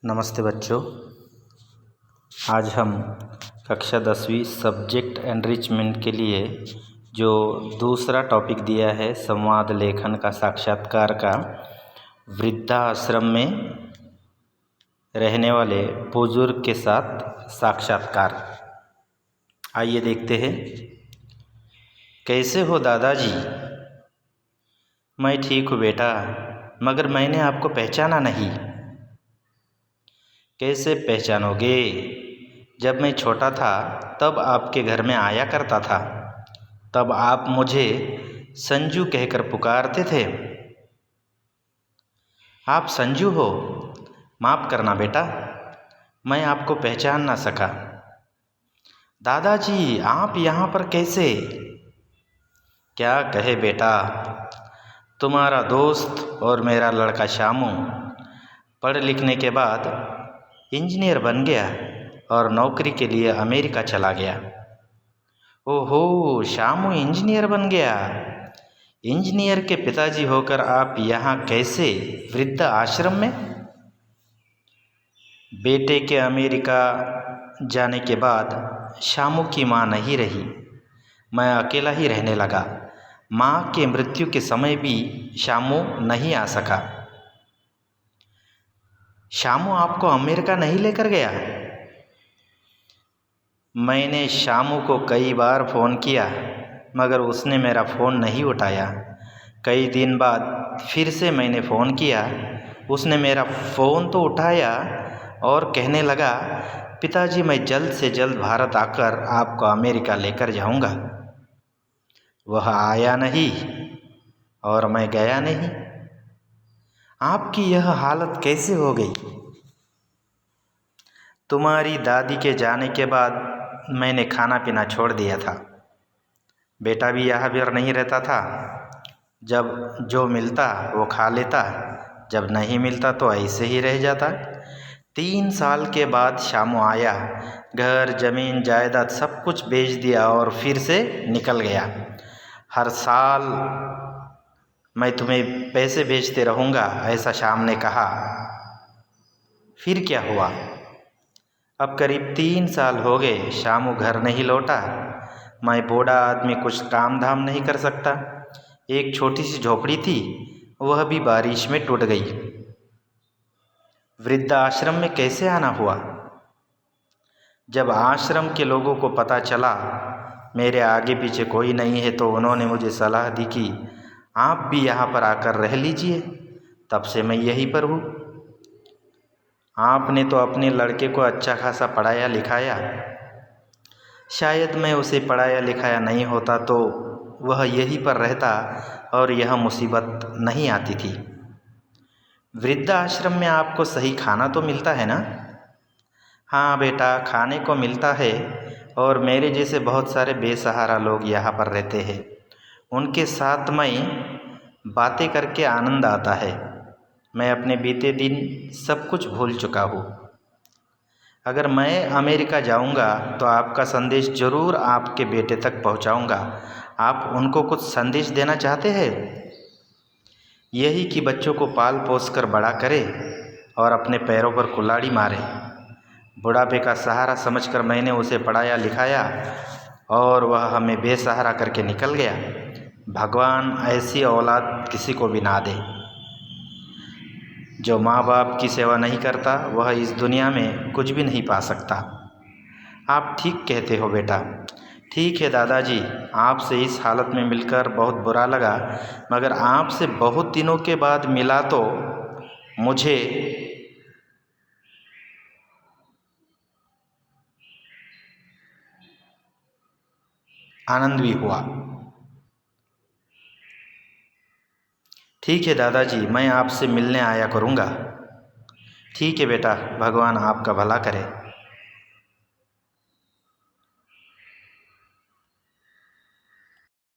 नमस्ते बच्चों। आज हम कक्षा 10वीं सब्जेक्ट एनरिचमेंट के लिए जो दूसरा टॉपिक दिया है संवाद लेखन का साक्षात्कार का, वृद्धाश्रम में रहने वाले बुजुर्ग के साथ साक्षात्कार। आइए देखते हैं। कैसे हो दादाजी? मैं ठीक हूँ बेटा, मगर मैंने आपको पहचाना नहीं। कैसे पहचानोगे? जब मैं छोटा था तब आपके घर में आया करता था। तब आप मुझे संजू कहकर पुकारते थे। आप संजू हो? माफ़ करना बेटा, मैं आपको पहचान ना सका। दादाजी, आप यहाँ पर कैसे? क्या कहे बेटा, तुम्हारा दोस्त और मेरा लड़का शामू पढ़ लिखने के बाद इंजीनियर बन गया और नौकरी के लिए अमेरिका चला गया। ओहो, शामू इंजीनियर बन गया। इंजीनियर के पिताजी होकर आप यहाँ कैसे वृद्ध आश्रम में? बेटे के अमेरिका जाने के बाद शामू की माँ नहीं रही, मैं अकेला ही रहने लगा। माँ के मृत्यु के समय भी शामू नहीं आ सका। शामू आपको अमेरिका नहीं लेकर गया? मैंने शामू को कई बार फ़ोन किया, मगर उसने मेरा फ़ोन नहीं उठाया। कई दिन बाद फिर से मैंने फ़ोन किया, उसने मेरा फ़ोन तो उठाया और कहने लगा, पिताजी मैं जल्द से जल्द भारत आकर आपको अमेरिका लेकर जाऊंगा। वह आया नहीं और मैं गया नहीं। आपकी यह हालत कैसे हो गई? तुम्हारी दादी के जाने के बाद मैंने खाना पीना छोड़ दिया था। बेटा भी यहाँ पर नहीं रहता था। जब जो मिलता वो खा लेता, जब नहीं मिलता तो ऐसे ही रह जाता। 3 साल के बाद शामू आया, घर जमीन जायदाद सब कुछ बेच दिया और फिर से निकल गया। हर साल मैं तुम्हें पैसे भेजते रहूँगा, ऐसा शाम ने कहा। फिर क्या हुआ? अब करीब 3 साल हो गए, शामू घर नहीं लौटा। मैं बूढ़ा आदमी, कुछ काम धाम नहीं कर सकता। एक छोटी सी झोपड़ी थी, वह भी बारिश में टूट गई। वृद्ध आश्रम में कैसे आना हुआ? जब आश्रम के लोगों को पता चला मेरे आगे पीछे कोई नहीं है, तो उन्होंने मुझे सलाह दी कि आप भी यहाँ पर आकर रह लीजिए। तब से मैं यहीं पर हूँ। आपने तो अपने लड़के को अच्छा खासा पढ़ाया लिखाया। शायद मैं उसे पढ़ाया लिखाया नहीं होता तो वह यहीं पर रहता और यह मुसीबत नहीं आती थी। वृद्ध आश्रम में आपको सही खाना तो मिलता है ना? हाँ बेटा, खाने को मिलता है और मेरे जैसे बहुत सारे बेसहारा लोग यहाँ पर रहते हैं। उनके साथ मैं बातें करके आनंद आता है। मैं अपने बीते दिन सब कुछ भूल चुका हूँ। अगर मैं अमेरिका जाऊँगा तो आपका संदेश ज़रूर आपके बेटे तक पहुँचाऊँगा। आप उनको कुछ संदेश देना चाहते हैं? यही कि बच्चों को पाल पोस कर बड़ा करे और अपने पैरों पर कुल्हाड़ी मारे। बुढ़ापे का सहारा समझकर मैंने उसे पढ़ाया लिखाया और वह हमें बेसहारा करके निकल गया। भगवान ऐसी औलाद किसी को भी ना दे। जो माँ बाप की सेवा नहीं करता वह इस दुनिया में कुछ भी नहीं पा सकता। आप ठीक कहते हो बेटा। ठीक है दादाजी, आपसे इस हालत में मिलकर बहुत बुरा लगा, मगर आपसे बहुत दिनों के बाद मिला तो मुझे आनंद भी हुआ। ठीक है दादाजी, मैं आपसे मिलने आया करूँगा। ठीक है बेटा, भगवान आपका भला करे।